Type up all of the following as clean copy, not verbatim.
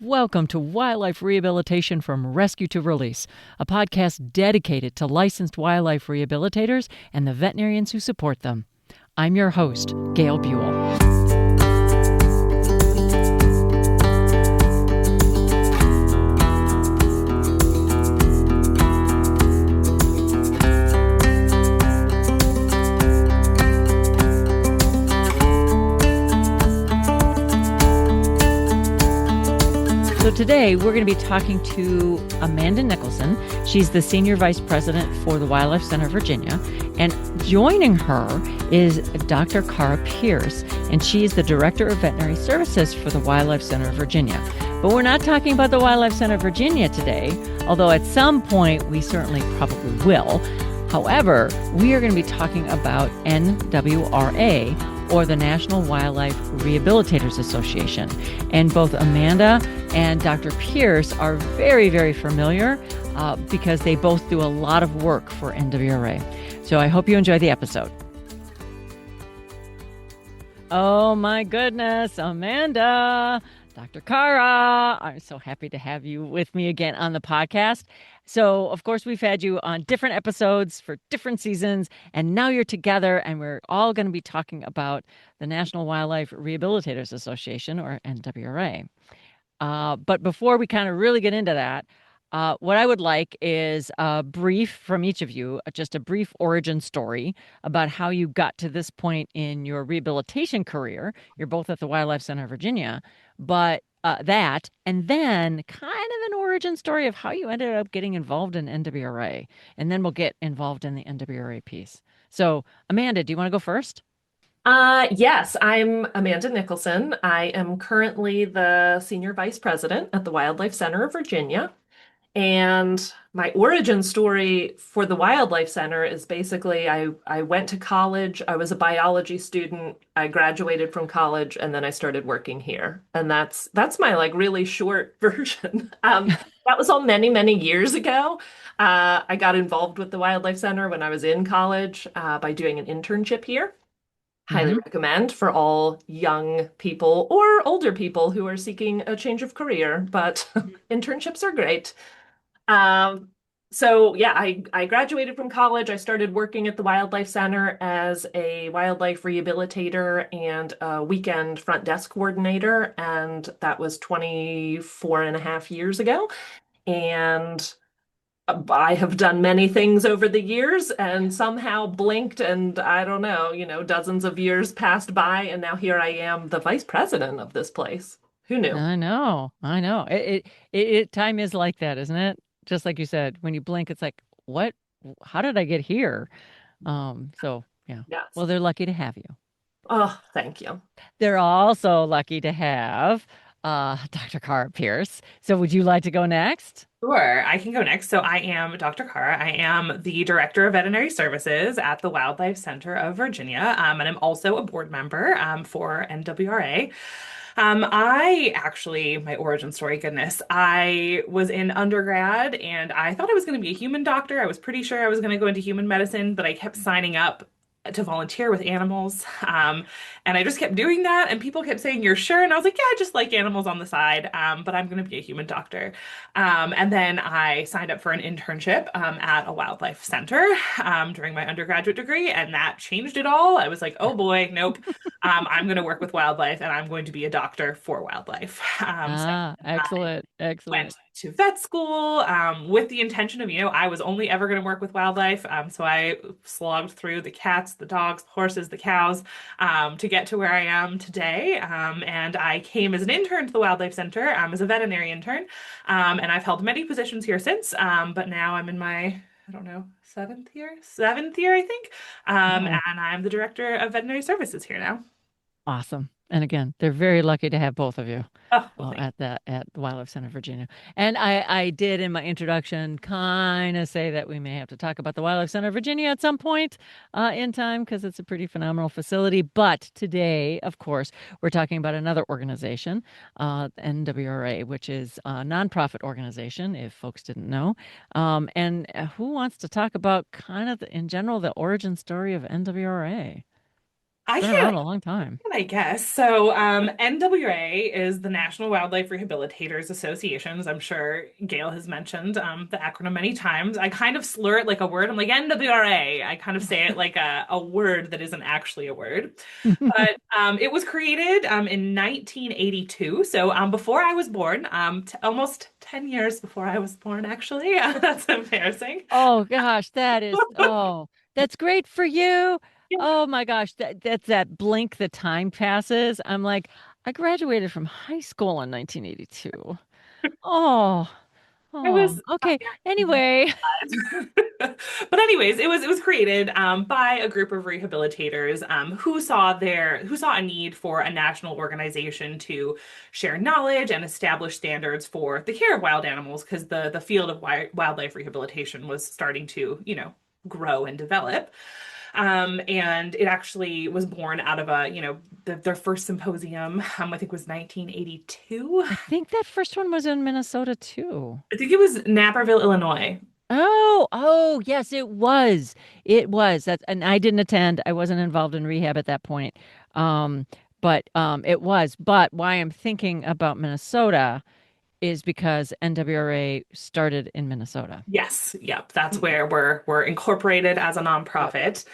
Welcome to Wildlife Rehabilitation from Rescue to Release, a podcast dedicated to licensed wildlife rehabilitators and the veterinarians who support them. I'm your host, Gail Buell. So today we're going to be talking to Amanda Nicholson. She's the Senior Vice President for the Wildlife Center of Virginia. And joining her is Dr. Karra Pierce, and she is the Director of Veterinary Services for the Wildlife Center of Virginia. But we're not talking about the Wildlife Center of Virginia today, although at some point we certainly probably will. However, we are going to be talking about NWRA, or the National Wildlife Rehabilitators Association. And both Amanda and Dr. Pierce are very, very familiar because they both do a lot of work for NWRA. So I hope you enjoy the episode. Oh my goodness, Amanda, Dr. Karra, I'm so happy to have you with me again on the podcast. So, of course, we've had you on different episodes for different seasons, and now you're together, and we're all going to be talking about the National Wildlife Rehabilitators Association, or NWRA. But before we kind of really get into that, what I would like is a brief from each of you, just a brief origin story about how you got to this point in your rehabilitation career. You're both at the Wildlife Center of Virginia, but that, and then kind of an origin story of how you ended up getting involved in NWRA. And then we'll get involved in the NWRA piece. So, Amanda, do you want to go first? Yes, I'm Amanda Nicholson. I am currently the Senior Vice President at the Wildlife Center of Virginia. And my origin story for the Wildlife Center is basically I went to college. I was a biology student. I graduated from college and then I started working here. And that's my really short version. That was all many, many years ago. I got involved with the Wildlife Center when I was in college by doing an internship here. Highly recommend for all young people or older people who are seeking a change of career, but internships are great. Um, so yeah, I graduated from college. I started working at the Wildlife Center as a wildlife rehabilitator and a weekend front desk coordinator, and that was 24 and a half years ago. And I have done many things over the years and somehow blinked and I don't know, dozens of years passed by and now here I am, the vice president of this place. Who knew? I know. Time is like that, isn't it? Just like you said, when you blink, it's like, what? How did I get here? So yeah. Yes. Well, they're lucky to have you. Oh, thank you. They're also lucky to have Dr. Karra Pierce. So would you like to go next? Sure, I can go next. So I am Dr. Karra. I am the Director of Veterinary Services at the Wildlife Center of Virginia, and I'm also a board member for NWRA. My origin story, goodness, I was in undergrad and I thought I was going to be a human doctor. I was pretty sure I was going to go into human medicine, but I kept signing up to volunteer with animals. And I just kept doing that. And people kept saying, "You're sure?" And I was like, "Yeah, I just like animals on the side. But I'm going to be a human doctor." And then I signed up for an internship at a wildlife center during my undergraduate degree. And that changed it all. I was like, oh boy, nope. I'm going to work with wildlife and I'm going to be a doctor for wildlife. Excellent. Went to vet school with the intention of, I was only ever going to work with wildlife. So I slogged through the cats, the dogs, the horses, the cows to get to where I am today. And I came as an intern to the Wildlife Center as a veterinary intern. And I've held many positions here since. But now I'm in my, I don't know, seventh year, I think. And I'm the Director of Veterinary Services here now. Awesome. And again, they're very lucky to have both of you at the Wildlife Center of Virginia. And I did in my introduction kind of say that we may have to talk about the Wildlife Center of Virginia at some point in time because it's a pretty phenomenal facility. But today, of course, we're talking about another organization, NWRA, which is a nonprofit organization, if folks didn't know. And who wants to talk about kind of, in general, the origin story of NWRA? I Been can't around a long time. I guess. So, NWRA is the National Wildlife Rehabilitators Associations. I'm sure Gail has mentioned the acronym many times. I kind of slur it like a word. I'm like NWRA. I kind of say it like a word that isn't actually a word. But it was created in 1982. So before I was born, t almost 10 years before I was born, actually. That's embarrassing. Oh gosh, that's great for you. Oh my gosh, that's that blink the time passes. I'm like, I graduated from high school in 1982. Oh, I was okay. Anyway, But anyways, it was created by a group of rehabilitators who saw a need for a national organization to share knowledge and establish standards for the care of wild animals because the field of wildlife rehabilitation was starting to, grow and develop. And it actually was born out of their first symposium, I think was 1982. I think that first one was in Minnesota too. I think it was Naperville, Illinois. Oh, yes, it was. It was. And I didn't attend. I wasn't involved in rehab at that point. Um, but it was. But why I'm thinking about Minnesota is because NWRA started in Minnesota. Yes, yep, that's where we're incorporated as a Yep. nonprofit.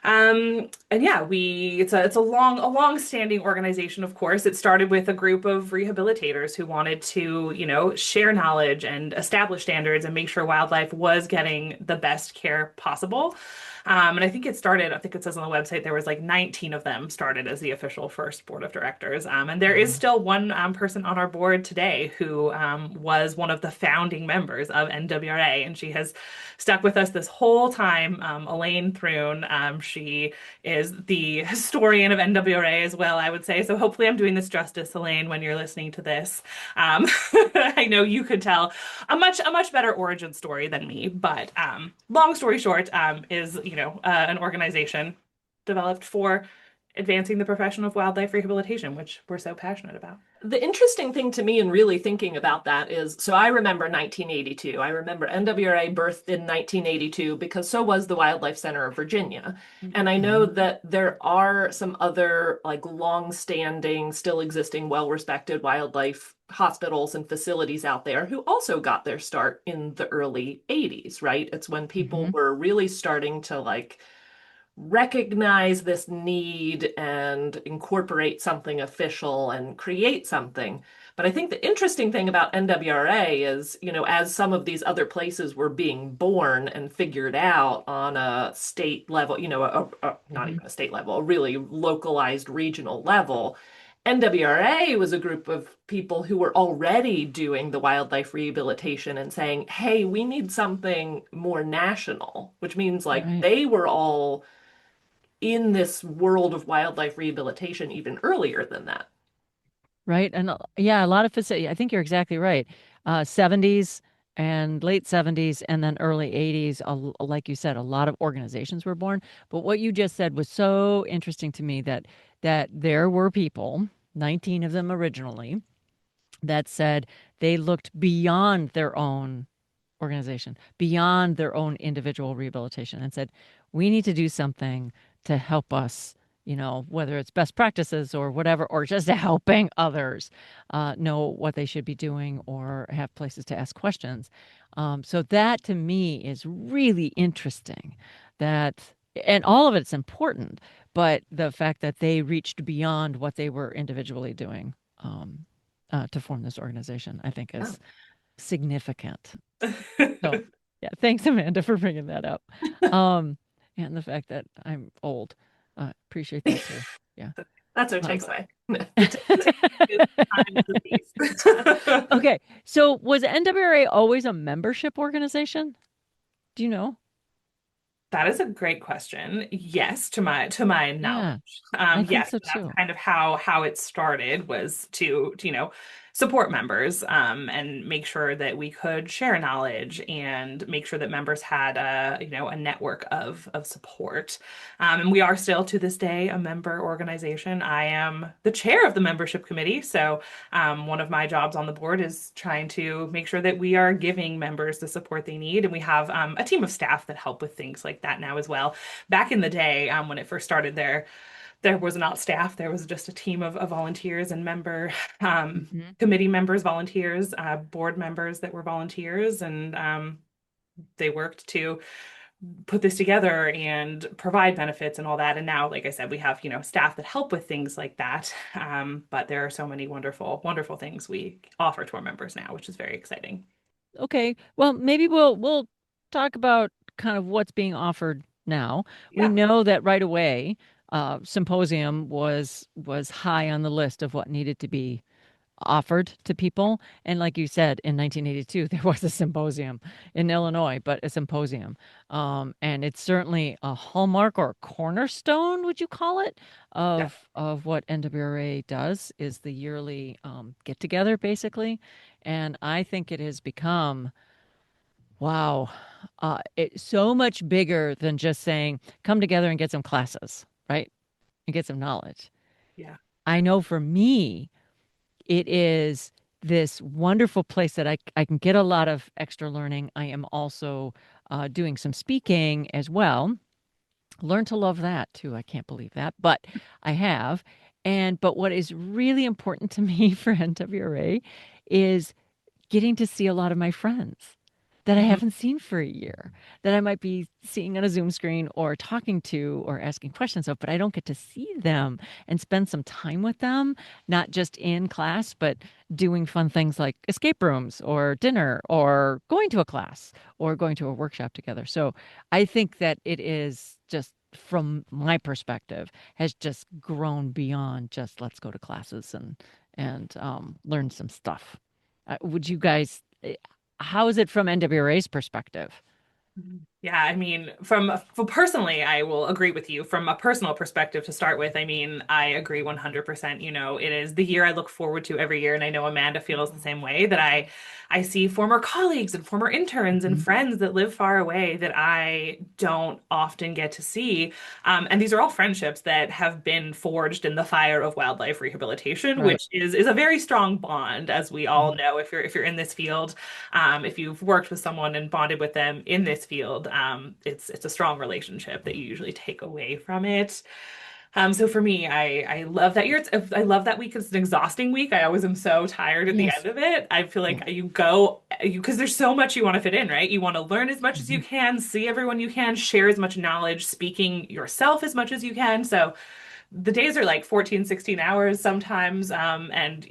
And yeah, it's a long-standing organization, of course. It started with a group of rehabilitators who wanted to, share knowledge and establish standards and make sure wildlife was getting the best care possible. And I think it says on the website there was like 19 of them started as the official first board of directors. And there is Wow. still one person on our board today who was one of the founding members of NWRA, and she has stuck with us this whole time. Elaine Thrune, she is the historian of NWRA as well, I would say. So hopefully I'm doing this justice, Elaine, when you're listening to this. I know you could tell a much better origin story than me, but long story short, is an organization developed for advancing the profession of wildlife rehabilitation, which we're so passionate about. The interesting thing to me in really thinking about that is, so I remember 1982. I remember NWRA birthed in 1982 because so was the Wildlife Center of Virginia. And I know Mhm. that there are some other like long-standing, still existing, well-respected wildlife hospitals and facilities out there who also got their start in the early 80s, right? It's when people Mhm. were really starting to like recognize this need and incorporate something official and create something. But I think the interesting thing about NWRA is, as some of these other places were being born and figured out on a state level, not Mhm. even a state level, a really localized regional level, NWRA was a group of people who were already doing the wildlife rehabilitation and saying, hey, we need something more national, which means like Right. they were all in this world of wildlife rehabilitation even earlier than that. Right. And yeah, a lot of facility. I think you're exactly right. 70s and late 70s and then early 80s, like you said, a lot of organizations were born. But what you just said was so interesting to me that there were people, 19 of them originally, that said they looked beyond their own organization, beyond their own individual rehabilitation, and said, we need to do something to help us, whether it's best practices or whatever, or just helping others know what they should be doing or have places to ask questions. So that to me is really interesting that, and all of it's important, but the fact that they reached beyond what they were individually doing to form this organization, I think Yeah. is significant. So, yeah, thanks, Amanda, for bringing that up. And the fact that I'm old. Appreciate that too. Yeah. That's our Um, takeaway. The takeaway is time is a thief. okay. So was NWRA always a membership organization? Do you know? That is a great question. Yes, to my Yeah, knowledge. I think Yes, so that's too. kind of how it started was to support members and make sure that we could share knowledge and make sure that members had a network of support. And we are still to this day a member organization. I am the chair of the membership committee, so one of my jobs on the board is trying to make sure that we are giving members the support they need. And we have a team of staff that help with things like that now as well. Back in the day, when it first started there was not staff. There was just a team of volunteers and Mhm. committee members, volunteers, board members that were volunteers, and they worked to put this together and provide benefits and all that. And now, like I said, we have, staff that help with things like that. But there are so many wonderful, wonderful things we offer to our members now, which is very exciting. Okay. Well, maybe we'll talk about kind of what's being offered now. We Yeah. know that right away, symposium was high on the list of what needed to be offered to people. And like you said, in 1982, there was a symposium in Illinois, but a symposium. And it's certainly a hallmark or a cornerstone, would you call it, Yeah. of what NWRA does is the yearly get together, basically. And I think it has become, wow, it's so much bigger than just saying, come together and get some classes, right? And get some knowledge. Yeah. I know for me, it is this wonderful place that I can get a lot of extra learning. I am also doing some speaking as well. Learn to love that too. I can't believe that, but I have. But what is really important to me for NWRA is getting to see a lot of my friends that I Mhm. haven't seen for a year, that I might be seeing on a Zoom screen or talking to or asking questions of, but I don't get to see them and spend some time with them, not just in class, but doing fun things like escape rooms or dinner or going to a class or going to a workshop together. So I think that it is just from my perspective has just grown beyond just let's go to classes and learn some stuff. Would you guys, how is it from NWRA's perspective? Yeah, I mean, personally, I will agree with you. From a personal perspective to start with, I mean, I agree 100%. It is the year I look forward to every year, and I know Amanda feels the same way that I see former colleagues and former interns and Mhm. friends that live far away that I don't often get to see. And these are all friendships that have been forged in the fire of wildlife rehabilitation, Right. which is a very strong bond, as we all Mhm. know, if you're in this field. If you've worked with someone and bonded with them in this field, it's a strong relationship that you usually take away from it. So for me, I love that year. I love that week. It's an exhausting week. I always am so tired at the Yes. end of it. I feel Yeah. like because there's so much you want to fit in, right? You want to learn as much as you Mhm. can, see everyone you can, share as much knowledge, speaking yourself as much as you can. So the days are like 14, 16 hours sometimes, and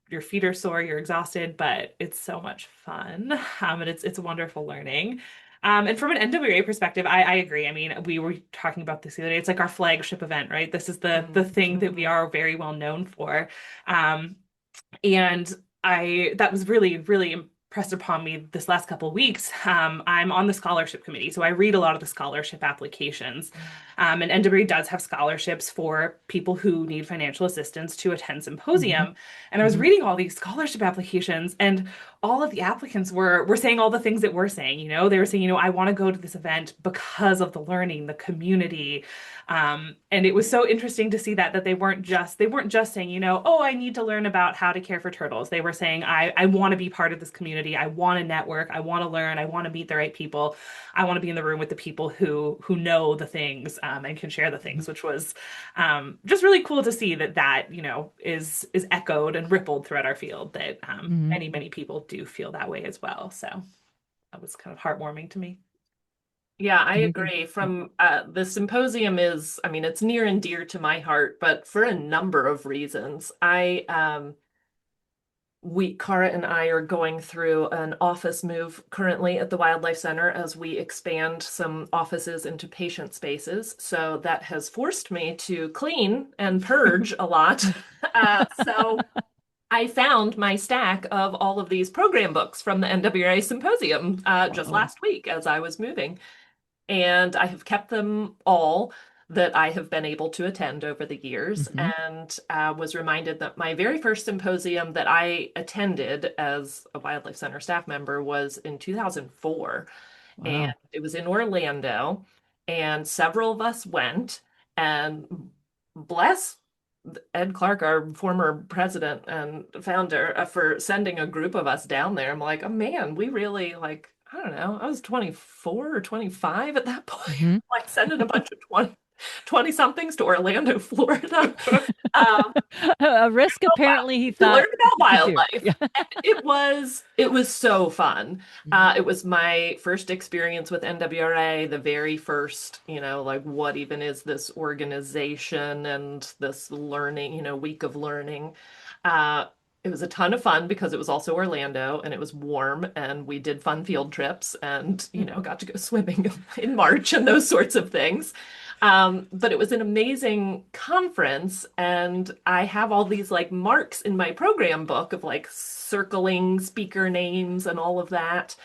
your feet are sore, you're exhausted, but it's so much fun. And it's wonderful learning. And from an NWA perspective, I agree. I mean, we were talking about this the other day. It's like our flagship event, right? This is the thing that we Mhm. are very well known for. Um, and I that was really, really impressed upon me this last couple of weeks. I'm on the scholarship committee, so I read a lot of the scholarship applications. And NWRA does have scholarships for people who need financial assistance to attend Mhm. symposium. And I was Mhm. reading all these scholarship applications, and all of the applicants were saying all the things that we're saying. They were saying, I want to go to this event because of the learning, the community, and it was so interesting to see that they weren't just saying, oh, I need to learn about how to care for turtles. They were saying, I want to be part of this community. I want to network. I want to learn. I want to meet the right people. I want to be in the room with the people who know the things, and can share the Mhm. things, which was just really cool to see that is echoed and rippled throughout our field. That Mhm. many many people do feel that way as well. So that was kind of heartwarming to me. Yeah, I I agree. agree. From the symposium is, I mean, it's near and dear to my heart, but for a number of reasons. Karra and I are going through an office move currently at the Wildlife Center as we expand some offices into patient spaces. So that has forced me to clean and purge a lot. So I found my stack of all of these program books from the NWRA symposium just Wow. last week as I was moving. And I have kept them all that I have been able to attend over the years, Mhm. and was reminded that my very first symposium that I attended as a Wildlife Center staff member was in 2004. And Wow. it was in Orlando, and several of us went, and bless Ed Clark, our former president and founder, for sending a group of us down there. I'm like, oh man, we really like, I don't know, I was 24 or 25 at that point. Mhm. Like sending a bunch of 20. 20 somethings to Orlando, Florida. Um, A risk apparently he to learn thought about he could do. wildlife. Yeah. And it was so fun. Mhm. It was my first experience with NWRA, the very first, like what even is this organization and this learning, week of learning. Uh, it was a ton of fun because it was also Orlando and it was warm and we did fun field trips and, got to go swimming in March and those sorts of things. But it was an amazing conference, and I have all these like marks in my program book of like circling speaker names and all of that.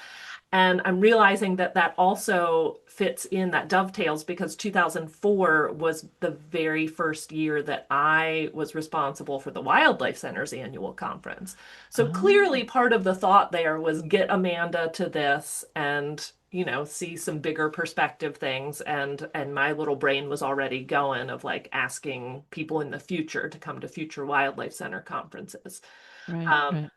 And I'm realizing that that also fits in, that dovetails because 2004 was the very first year that I was responsible for the Wildlife Center's annual conference. So Oh, clearly part of the thought there was get Amanda to this and, see some bigger perspective things. And my little brain was already going of like asking people in the future to come to future Wildlife Center conferences. right, Um, right.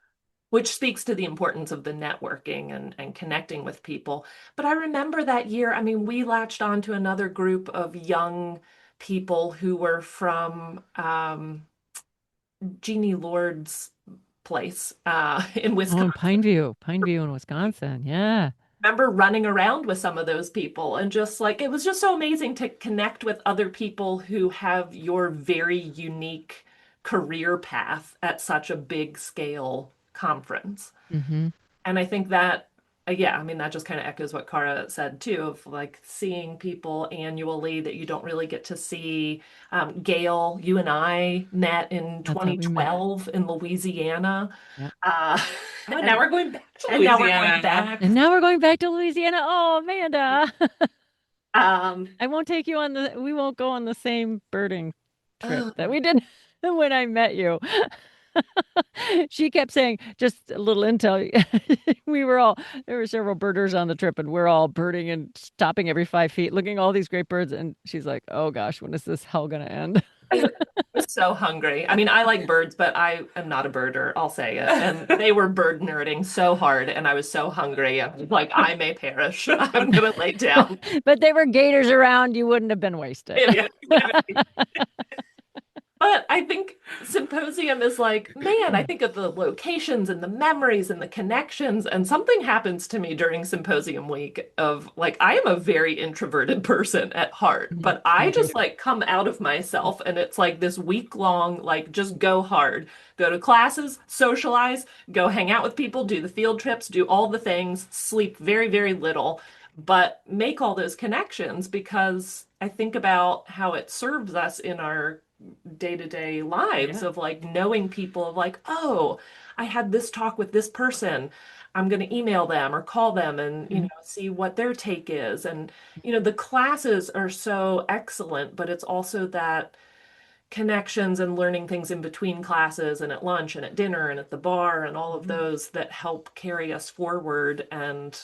which speaks to the importance of the networking and connecting with people. But I remember that year, I mean, we latched on to another group of young people who were from Jeannie Lord's place in Oh, in Wisconsin. Pineview in Wisconsin. Yeah. Remember running around with some of those people and just like it was just so amazing to connect with other people who have your very unique career path at such a big scale conference. Hmm. And I think that, yeah, I mean, that just kind of echoes what Karra said too, of like seeing people annually that you don't really get to see. Gail, you and I met in That's how we met. 2012 in Louisiana. Yep. Uh, Oh, now and, we're going back to and now we're going Louisiana. back. And now we're going back to Louisiana. Oh, Amanda. Um, I won't take you on we won't go on the same birding trip that oh, we did when I met you. She kept saying, just a little intel. There were several birders on the trip, and we're all birding and stopping every 5 feet, looking at all these great birds. And she's like, oh gosh, when is this hell going to end? I was so hungry. I mean, I like birds, but I am not a birder, I'll say it. And they were bird nerding so hard, and I was so hungry. I was like, I may perish. I'm gonna lay down. But there were gators around. You wouldn't have been wasted. Yeah, exactly. But I think symposium is like, man, I think of the locations and the memories and the connections, and something happens to me during symposium week of like, I am a very introverted person at heart, but I Me too. just like come out of myself and it's like this week long, like just go hard, go to classes, socialize, go hang out with people, do the field trips, do all the things, sleep very, very little, but make all those connections because I think about how it serves us in our day-to-day lives Yeah. of like knowing people of like, oh, I had this talk with this person. I'm going to email them or call them and, Mhm. see what their take is. And, the classes are so excellent, but it's also that connections and learning things in between classes and at lunch and at dinner and at the bar and all of Mhm. those that help carry us forward and,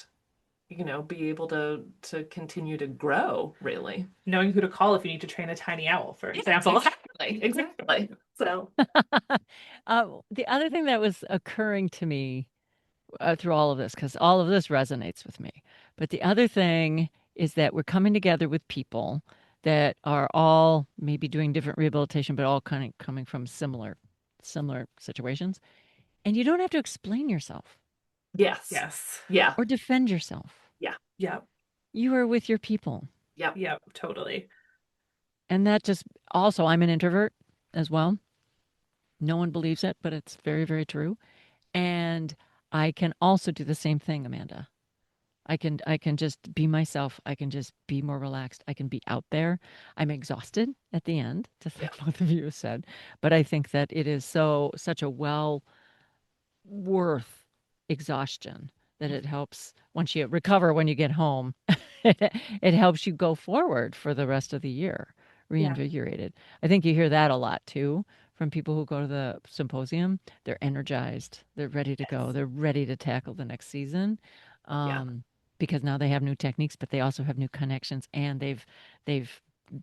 be able to continue to grow, really. Knowing who to call if you need to train a tiny owl, for Yeah, example. exactly. Exactly. So, The other thing that was occurring to me through all of this, because all of this resonates with me, but the other thing is that we're coming together with people that are all maybe doing different rehabilitation, but all kind of coming from similar situations. And you don't have to explain yourself yes. Yes. Yeah. or defend yourself. Yeah. Yep. You are with your people. Yep. Yep. Totally. And that just also, I'm an introvert as well. No one believes it, but it's very, very true. And I can also do the same thing, Amanda. I can just be myself. I can just be more relaxed. I can be out there. I'm exhausted at the end, just Yeah. like both of you said. But I think that it is such a well worth exhaustion that it helps once you recover when you get home. It helps you go forward for the rest of the year, Yeah. reinvigorated. I think you hear that a lot too from people who go to the symposium. They're energized. They're ready to go. Yes. They're ready to tackle the next season. Yeah. Um, because now they have new techniques, but they also have new connections and they've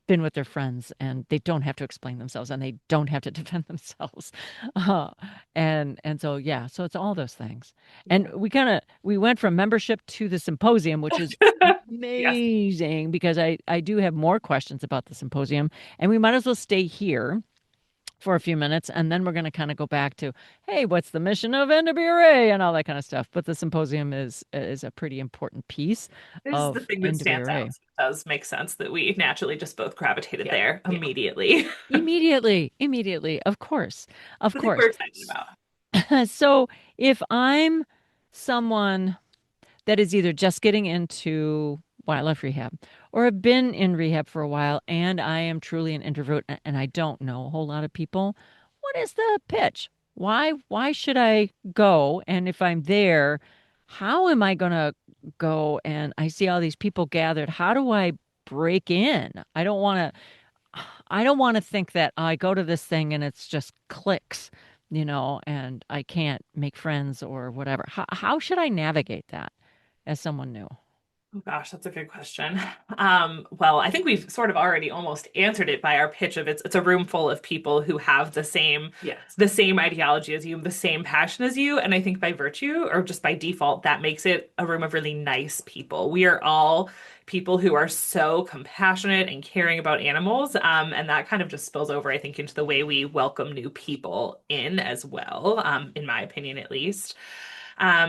been with their friends and they don't have to explain themselves and they don't have to defend themselves. Uh, and so yeah, so it's all those things. And Yeah. we went from membership to the symposium, which is Yes. amazing because I do have more questions about the symposium, and we might as well stay here for a few minutes, and then we're going to kind of go back to, hey, what's the mission of NWRA and all that kind of stuff. But the symposium is a pretty important piece This is the of thing that stands NWRA. out. So it does make sense that we naturally just both gravitated Yeah. there Yeah. immediately. Immediately, of course, of The thing we're course. excited about. So if I'm someone that is either just getting into wildlife rehab or have been in rehab for a while and I am truly an introvert and I don't know a whole lot of people, what is the pitch? Why should I go? And if I'm there, how am I going to go and I see all these people gathered? How do I break in? I don't want to think that I go to this thing and it's just clicks, and I can't make friends or whatever. How should I navigate that as someone new? Oh gosh, that's a good question. Well, I think we've sort of already almost answered it by our pitch of it's a room full of people who have Yes. the same ideology as you, the same passion as you, and I think by virtue or just by default, that makes it a room of really nice people. We are all people who are so compassionate and caring about animals, and that kind of just spills over, I think, into the way we welcome new people in as well, in my opinion, at least.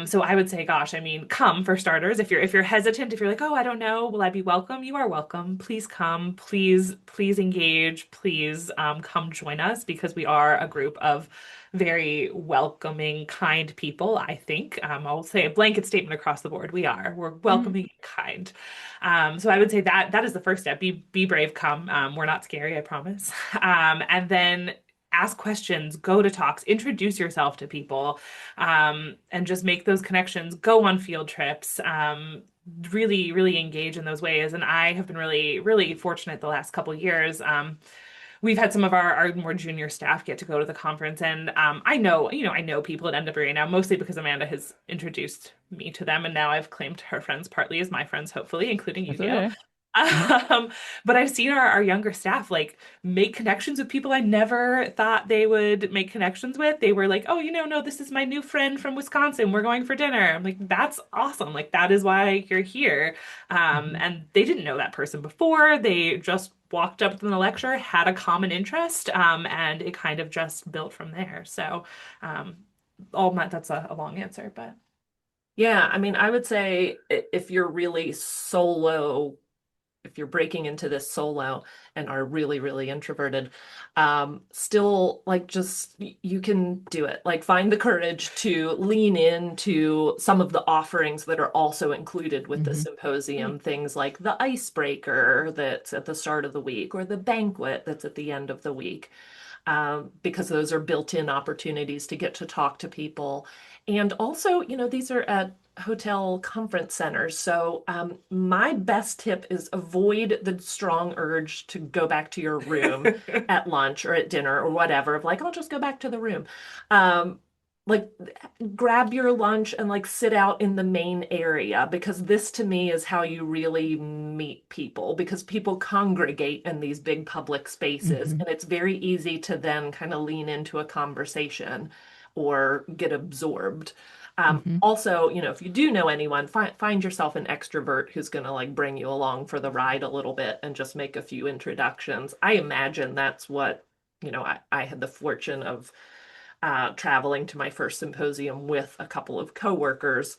So I would say, gosh, I mean, come for starters. If you're hesitant, if you're like, oh, I don't know, will I be welcome? You are welcome. Please come. Please engage. Please come join us because we are a group of very welcoming, kind people, I think. I'll say a blanket statement across the board. We're Mm, welcoming and kind. So I would say that is the first step. Be brave, come. We're not scary, I promise. And then ask questions, go to talks, introduce yourself to people, and just make those connections, go on field trips, really, really engage in those ways. And I have been really, really fortunate the last couple of years. We've had some of our more junior staff get to go to the conference, and I know people at NWA now, mostly because Amanda has introduced me to them, and now I've claimed her friends partly as my friends, hopefully, including you, that's Gail. okay. Uh-huh. But I've seen our younger staff like make connections with people I never thought they would make connections with. They were like, oh, no, this is my new friend from Wisconsin. We're going for dinner. I'm like, that's awesome. Like, that is why you're here. Mhm. And they didn't know that person before. They just walked up to the lecture, had a common interest, and it kind of just built from there. So, um, that's a long answer, but Yeah, I mean, I would say if you're really solo, if you're breaking into this solo and are really, really introverted, still like you can do it. Like find the courage to lean into some of the offerings that are also included with the Mhm. mm, symposium, things like the icebreaker that's at the start of the week or the banquet that's at the end of the week, because those are built-in opportunities to get to talk to people. And also, these are at hotel conference centers. So my best tip is avoid the strong urge to go back to your room at lunch or at dinner or whatever, of like, I'll just go back to the room. Um, like grab your lunch and like sit out in the main area, because this to me is how you really meet people, because people congregate in these big public spaces Mhm. and it's very easy to then kind of lean into a conversation or get absorbed. Mhm. Also, if you do know anyone, find yourself an extrovert who's going to like bring you along for the ride a little bit and just make a few introductions. I imagine that's what, I had the fortune of traveling to my first symposium with a couple of coworkers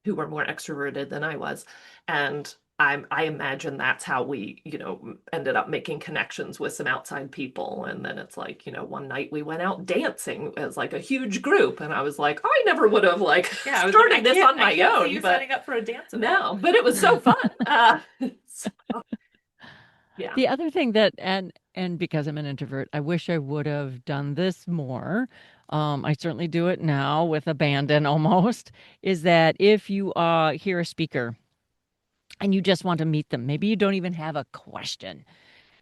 who were more extroverted than I was. And I imagine that's how we, ended up making connections with some outside people. And then it's like, one night we went out dancing as like a huge group. And I was like, I never would have like yeah, I was like, started this on I my can't see own, you but signing up for a dance event. no, but it was so fun. So, yeah. The other thing that and because I'm an introvert, I wish I would have done this more. I certainly do it now with abandon almost, is that if you hear a speaker and you just want to meet them, maybe you don't even have a question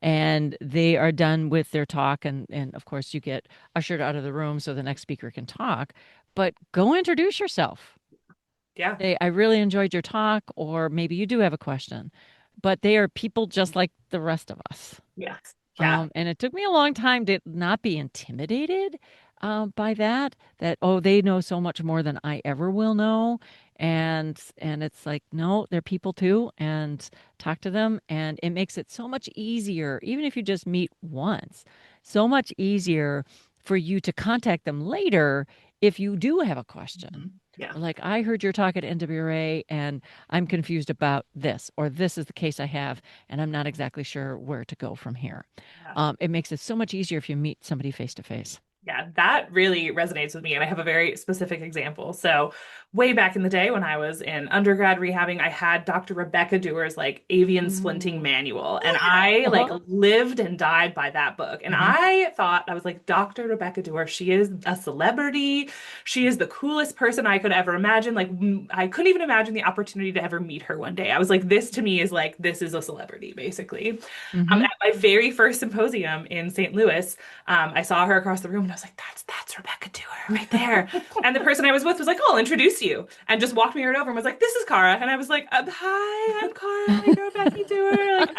and they are done with their talk and of course you get ushered out of the room so the next speaker can talk, but go introduce yourself. Yeah. Say, I really enjoyed your talk, or maybe you do have a question, but they are people just like the rest of us. Yes. Yeah. And it took me a long time to not be intimidated, by that oh, they know so much more than I ever will know, and it's like, no, they're people too, and talk to them, and it makes it so much easier, even if you just meet once, so much easier for you to contact them later if you do have a question. Mhm. Yeah. Like, I heard your talk at NWRA and I'm confused about this, or this is the case I have, and I'm not exactly sure where to go from here. Yeah. It makes it so much easier if you meet somebody face to face. Yeah, that really resonates with me. And I have a very specific example. So, way back in the day when I was in undergrad rehabbing, I had Dr. Rebecca Dewar's like avian splinting Mm. manual. And I like Uh-huh. lived and died by that book. And Hmm. I thought, I was like, Dr. Rebecca Dewar, she is a celebrity. She is the coolest person I could ever imagine. Like, I couldn't even imagine the opportunity to ever meet her one day. I was like, this to me is like, this is a celebrity, basically. Hmm. At my very first symposium in St. Louis, I saw her across the room and I was like, that's Rebecca Dewar right there. And the person I was with was like, oh, I'll introduce you. And just walked me right over and was like, this is Karra. And I was like, hi, I'm Karra. I know Rebecca Dewar. Like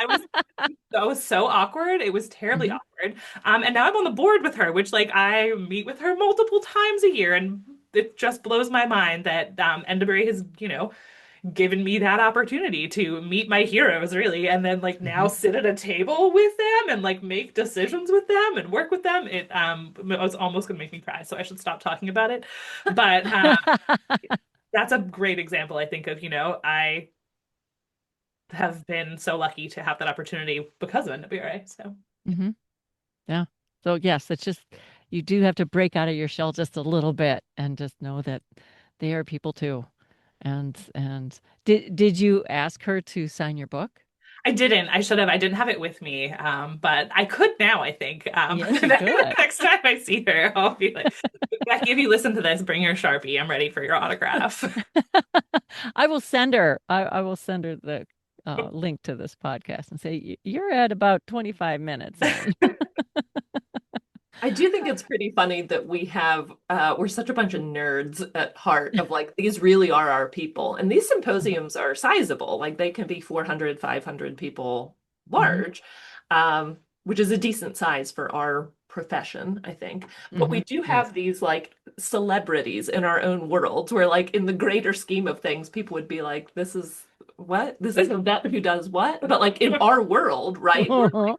I was so awkward. It was terribly Hmm. awkward. And now I'm on the board with her, which like I meet with her multiple times a year. And it just blows my mind that NWRA has, given me that opportunity to meet my heroes really, and then like now Hmm. sit at a table with them and like make decisions with them and work with them. It was almost gonna make me cry, so I should stop talking about it. But that's a great example, I think, of I have been so lucky to have that opportunity because of NWRA. So Hmm. Yeah. So yes, it's just, you do have to break out of your shell just a little bit and just know that they are people too. And did you ask her to sign your book? I didn't. I should have. I didn't have it with me, but I could now, I think. Yes, you The could. next time I see her, I'll be like, Becky, if you listen to this, bring your Sharpie. I'm ready for your autograph. I will send her. I will send her the link to this podcast and say, You're at about 25 minutes in." I do think it's pretty funny that we're such a bunch of nerds at heart of like, these really are our people. And these symposiums are sizable, like they can be 400, 500 people Hmm. large, which is a decent size for our profession, I think. But we Hmm. do Yes. have these like celebrities in our own worlds where like in the greater scheme of things, people would be like, this is what? This is a vet who does what? But like in our world, right? We're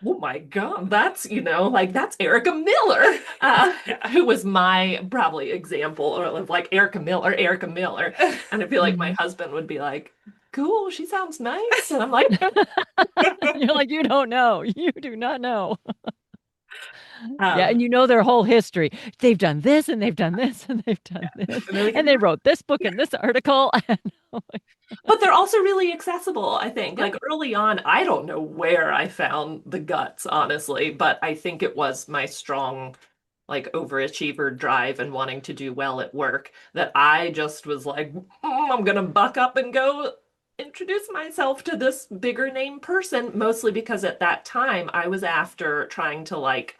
oh my God, like that's Erica Miller, Yeah. who was my probably example or of like Erica Miller, Erica Miller. And I feel like my Hmm. husband would be like, cool, she sounds nice. And I'm like, You're like, you don't know. You do not know. Yeah, Um, and you know their whole history. They've done this and they've done this and they've done this. and they're like, And they wrote this book and this article. And I'm like, but they're also really accessible, I think. yeah. Like early on, I don't know where I found the guts, honestly, but I think it was my strong like overachiever drive and wanting to do well at work that I just was like, I'm gonna buck up and go introduce myself to this bigger name person, mostly because at that time I was after trying to like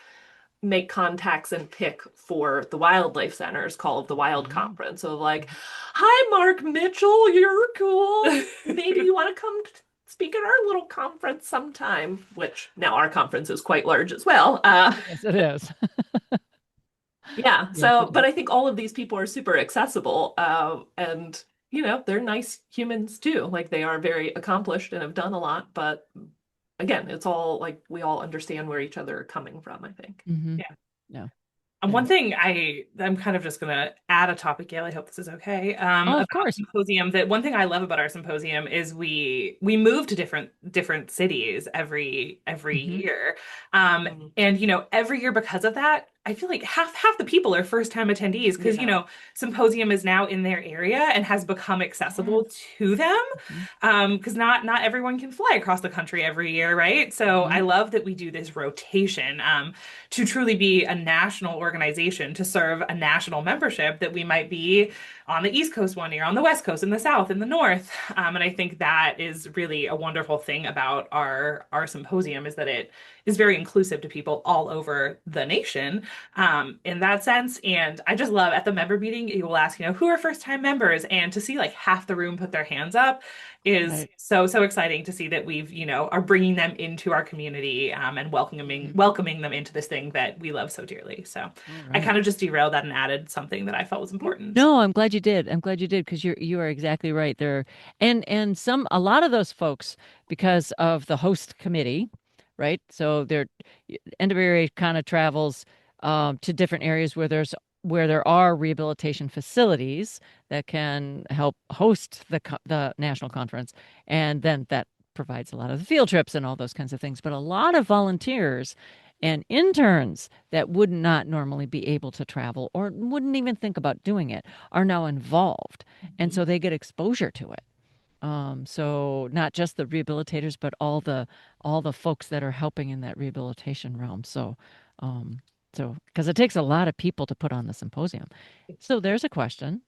make contacts and pick for the Wildlife Center's Call of the Wild Mhm. conference. So like, hi Mark Mitchell, you're cool. Maybe you want to come speak at our little conference sometime, which now our conference is quite large as well. Yes, it is. Yeah. Yes, So, it but is. I think all of these people are super accessible, and they're nice humans too. Like they are very accomplished and have done a lot. But again, it's all like we all understand where each other are coming from, I think. Hmm. yeah. No. And Yeah. one thing I'm kind of just gonna add a topic, Gail. I hope this is okay. Oh, of About course. symposium, that one thing I love about our symposium is we move to different cities every Hmm. year. Mm. And every year because of that, I feel like half the people are first time attendees because Yeah. symposium is now in their area and has become Yes. accessible to them. Hmm. Because not everyone can fly across the country every year, right? So Hmm. I love that we do this rotation. To truly be a national organization, to serve a national membership, that we might be on the East Coast one year, on the West Coast, in the South, in the North. And I think that is really a wonderful thing about our symposium, is that it is very inclusive to people all over the nation. in that sense. And I just love at the member meeting, you will ask, who are first time members? And to see like half the room put their hands up is Right. so exciting to see that we've, are bringing them into our community, and Mhm. welcoming them into this thing that we love so dearly. So All I right. kind of just derailed that and added something that I felt was important. No, I'm glad you did. I'm glad you did because you are exactly right. There and a lot of those folks because of the host committee, right? So they're NWRA kind of travels to different areas where there are rehabilitation facilities that can help host the national conference, and then that provides a lot of the field trips and all those kinds of things. But a lot of volunteers and interns that would not normally be able to travel or wouldn't even think about doing it are now involved, and Mhm. so they get exposure to it. So not just the rehabilitators, but all the folks that are helping in that rehabilitation realm. Um, so because it takes a lot of people to put on the symposium. So there's a question.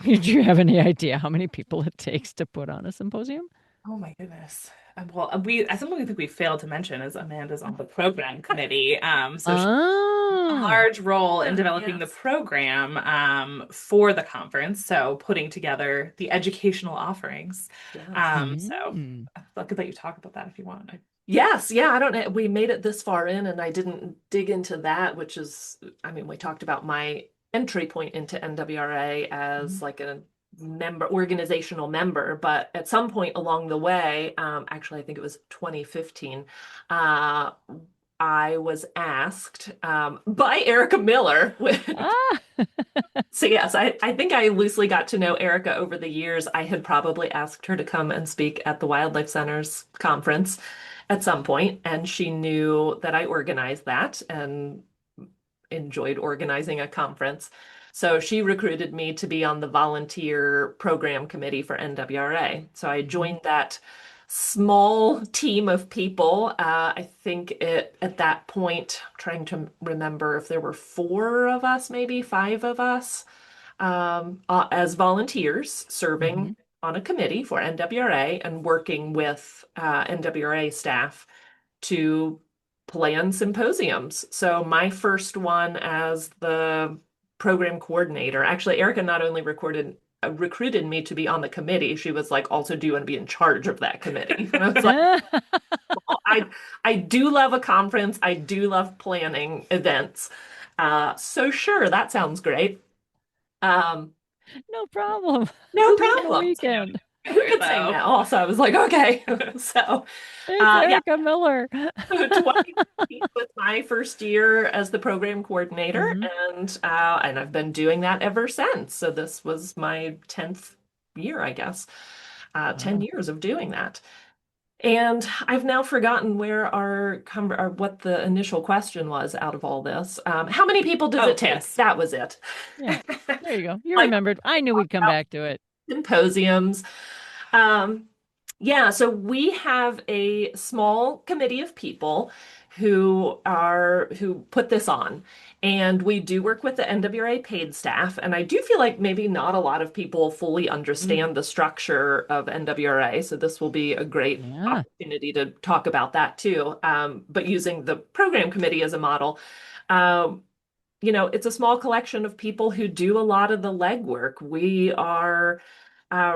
Do you have any idea how many people it takes to put on a symposium? Oh my goodness. Well, I something think we failed to mention is Amanda's on the program committee. So she a Ah, large role in Yeah, developing the yes. program for the conference. So putting together the educational offerings. Yes. So hmm. I could let you talk about that if you want. Yes, yeah, I don't know. We made it this far in and I didn't dig into that, which is, I mean, we talked about my entry point into NWRA as Mhm. like a organizational member, but at some point along the way, actually, I think it was 2015, uh, I was asked by Erica Miller. Ah, So yes, I think I loosely got to know Erica over the years. I had probably asked her to come and speak at the Wildlife Center's conference at some point, and she knew that I organized that and enjoyed organizing a conference. So she recruited me to be on the volunteer program committee for NWRA. So I Mhm. joined that small team of people. I think at that point, I'm trying to remember if there were four of us, maybe five of us, as volunteers serving Mhm. on a committee for NWRA and working with NWRA staff to plan symposiums. So my first one as the program coordinator, actually, Erica not only recruited me to be on the committee, she was like, also, do you want to be in charge of that committee? And I was like, well, I do love a conference. I do love planning events. So sure, that sounds great. Um, No problem. no See you on the problem. weekend. Who could say So no? So I was like, okay. So, It's yeah, Erica Miller. so 2015 was my first year as the program coordinator, Hmm. and I've been doing that ever since. So this was my 10th year, I guess. 10 Wow. years of doing that. And I've now forgotten where our what the initial question was out of all this. How many people does it take? yes. That was it. Yeah. There you go. You Like remembered. I knew we'd come about back to it. symposiums. Um, yeah, so we have a small committee of people who put this on. And we do work with the NWRA paid staff. And I do feel like maybe not a lot of people fully Mm. understand the structure of NWRA. So this will be a great Yeah. opportunity to talk about that too. But using the program committee as a model. Um, it's a small collection of people who do a lot of the legwork. We are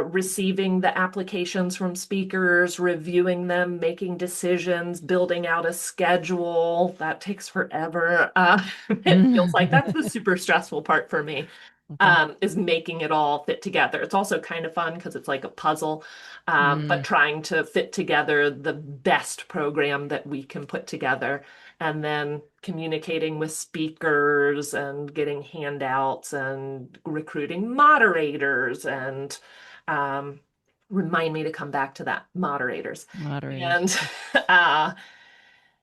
receiving the applications from speakers, reviewing them, making decisions, building out a schedule. That takes forever. It feels like that's the super stressful part for me, Okay. is making it all fit together. It's also kind of fun because it's like a puzzle, but Mm. trying to fit together the best program that we can put together and then communicating with speakers and getting handouts and recruiting moderators and um, remind me to come back to that moderators Moderators. and uh,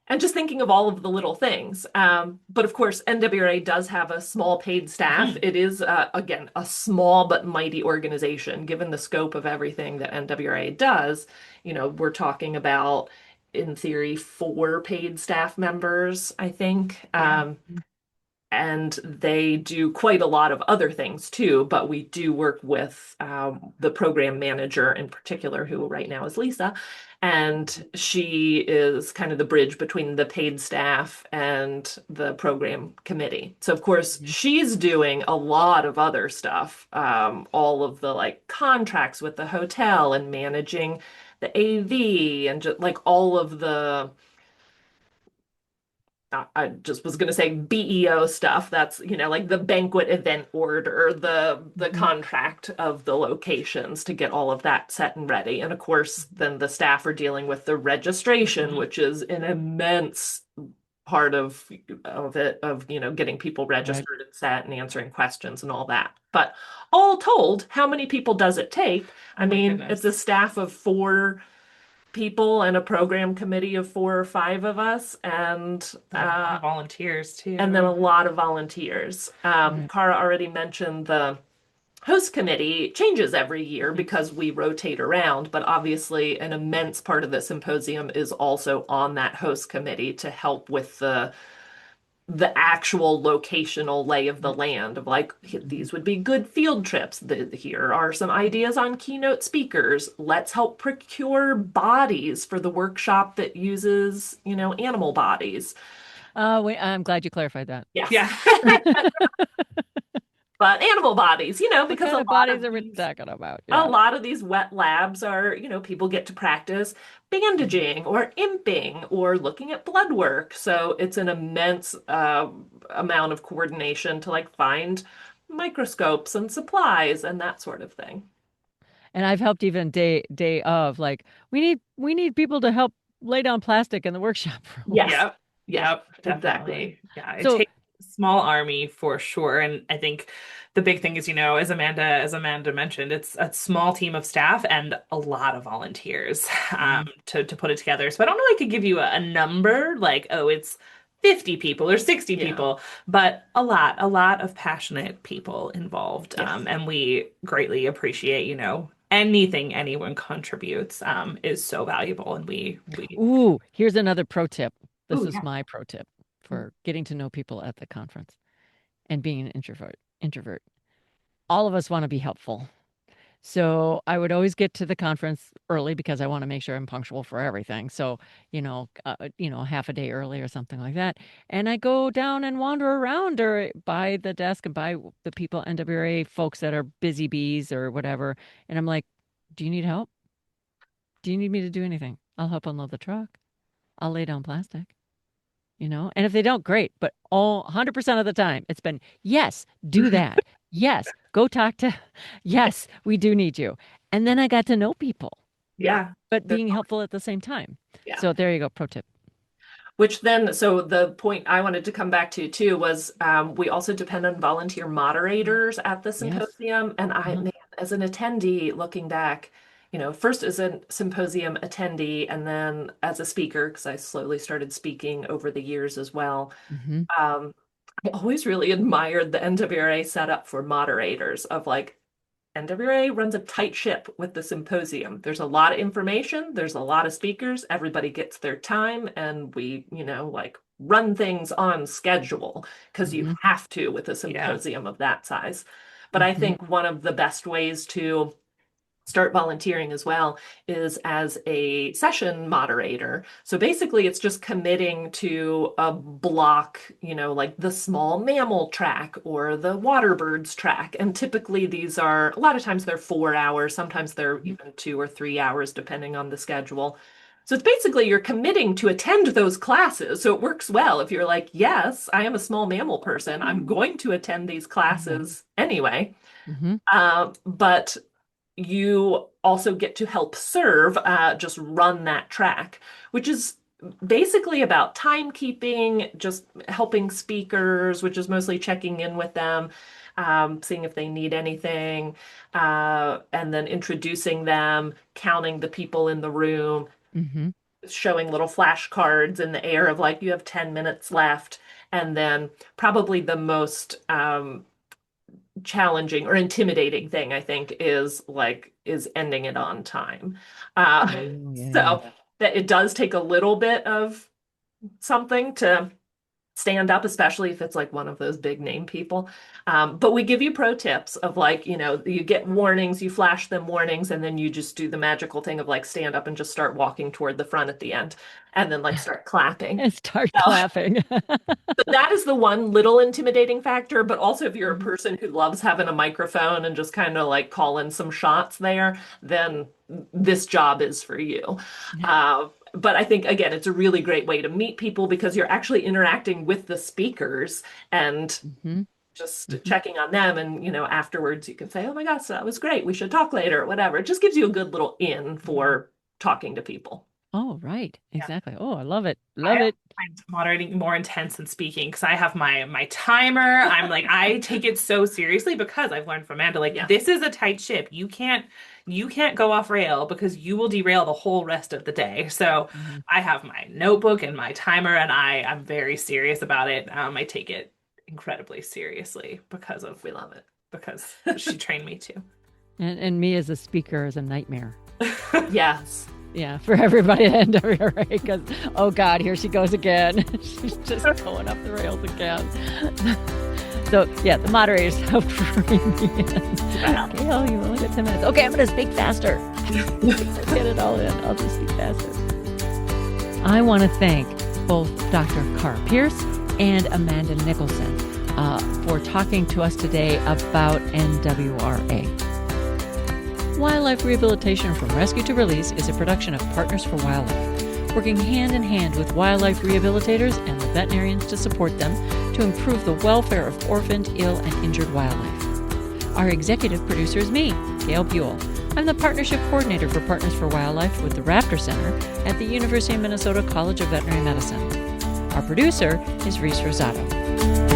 and just thinking of all of the little things. But of course, NWRA does have a small paid staff. It is, again, a small but mighty organization. Given the scope of everything that NWRA does, we're talking about, in theory, four paid staff members, I think. Yeah. and they do quite a lot of other things too, but we do work with the program manager in particular, who right now is Lisa, and she is kind of the bridge between the paid staff and the program committee. So of course Mhm. she's doing a lot of other stuff, all of the like contracts with the hotel and managing the AV and just like all of the I just was going to say BEO stuff. That's, like the banquet event order, the Mhm. contract of the locations to get all of that set and ready. And of course, then the staff are dealing with the registration, Mhm. which is an immense part of it, of, getting people Right. registered and set and answering questions and all that. But all told, how many people does it take? Oh I my mean, it's a goodness. staff of 4 people and a program committee of 4 or 5 of us, And a lot of volunteers and then a too. lot of volunteers. Right. Karra already mentioned the host committee changes every year Mhm. because we rotate around, but obviously an immense part of the symposium is also on that host committee to help with the actual locational lay of the land of like Mhm. these would be good field trips. Here are some ideas on keynote speakers. Let's help procure bodies for the workshop that uses, animal bodies. I'm glad you clarified that. Yes. Yeah. But animal bodies, What because kind of bodies are we talking about? a Yeah. lot of these wet labs are, people get to practice bandaging or imping or looking at blood work. So it's an immense amount of coordination to like find microscopes and supplies and that sort of thing. And I've helped even day of like we need people to help lay down plastic in the workshop room. Yes. Yep. Yeah, Yep. exactly. Definitely. Yeah. It So takes a small army for sure. And I think the big thing is, as Amanda mentioned, it's a small team of staff and a lot of volunteers mhm. to put it together. So I don't know if I could give you a number like, oh, it's 50 people or 60 Yeah. people, but a lot of passionate people involved. Yes. And we greatly appreciate, anything anyone contributes is so valuable. And we Ooh, here's another pro tip. This Oh, is yeah. my pro tip for getting to know people at the conference and being an introvert. All of us want to be helpful. So I would always get to the conference early because I want to make sure I'm punctual for everything. So, half a day early or something like that. And I go down and wander around or by the desk and by the people, NWRA folks that are busy bees or whatever. And I'm like, do you need help? Do you need me to do anything? I'll help unload the truck. I'll lay down plastic. And if they don't, great. But all 100% of the time, it's been, yes, do that. Yes, go talk to, yes, we do need you. And then I got to know people, Yeah. yeah. but There's being always- helpful at the same time. Yeah. So there you go, pro tip. Which then, so the point I wanted to come back to too was we also depend on volunteer moderators at the Yes. symposium. And Uh-huh. man, as an attendee, looking back, first as a symposium attendee and then as a speaker, because I slowly started speaking over the years as well. Hmm. Um, I always really admired the NWRA setup for moderators of like, NWRA runs a tight ship with the symposium. There's a lot of information, there's a lot of speakers, everybody gets their time, and we, like run things on schedule because you Hmm. have to with a Yeah. symposium of that size. But I Hmm. think one of the best ways to start volunteering as well is as a session moderator. So basically, it's just committing to a block, like the small mammal track or the water birds track. And typically, these are a lot of times they're 4 hours, sometimes they're even 2 or 3 hours, depending on the schedule. So it's basically you're committing to attend those classes. So it works well if you're like, yes, I am a small mammal person. I'm going to attend these classes anyway. Hmm. But you also get to help serve, just run that track, which is basically about timekeeping, just helping speakers, which is mostly checking in with them, seeing if they need anything, and then introducing them, counting the people in the room, Hmm. showing little flashcards in the air of like, you have 10 minutes left. And then probably the most challenging or intimidating thing, I think, is ending it on time. Oh, yeah. So that it does take a little bit of something to stand up, especially if it's like one of those big name people. But we give you pro tips of like, you get warnings, you flash them warnings, and then you just do the magical thing of like stand up and just start walking toward the front at the end, and then like start clapping. And start So clapping. that is the one little intimidating factor. But also, if you're a Mhm. person who loves having a microphone and just kind of like call in some shots there, then this job is for you. But I think, again, it's a really great way to meet people because you're actually interacting with the speakers and Mhm. just Mhm. checking on them. And, afterwards you can say, oh my gosh, that was great. We should talk later or whatever. It just gives you a good little in for talking to people. Oh, right. Yeah. Exactly. Oh, I love it. I Love it. find moderating more intense than speaking because I have my timer. I'm like, I take it so seriously because I've learned from Amanda, like Yeah. this is a tight ship. You can't go off rail because you will derail the whole rest of the day. So Mhm. I have my notebook and my timer, and I'm very serious about it. I take it incredibly seriously We love it. because she trained me to. And me as a speaker is a nightmare. Yes. Yeah, for everybody at NWRA, because, oh God, here she goes again. She's just going up the rails again. So, yeah, the moderators help bring me in. Okay, oh, you only got 10 minutes. Okay, I'm going to speak faster. Get it all in. I'll just speak faster. I want to thank both Dr. Karra Pierce and Amanda Nicholson for talking to us today about NWRA. Wildlife Rehabilitation from Rescue to Release is a production of Partners for Wildlife, working hand in hand with wildlife rehabilitators and the veterinarians to support them to improve the welfare of orphaned, ill, and injured wildlife. Our executive producer is me, Gail Buell. I'm the Partnership Coordinator for Partners for Wildlife with the Raptor Center at the University of Minnesota College of Veterinary Medicine. Our producer is Reese Rosato.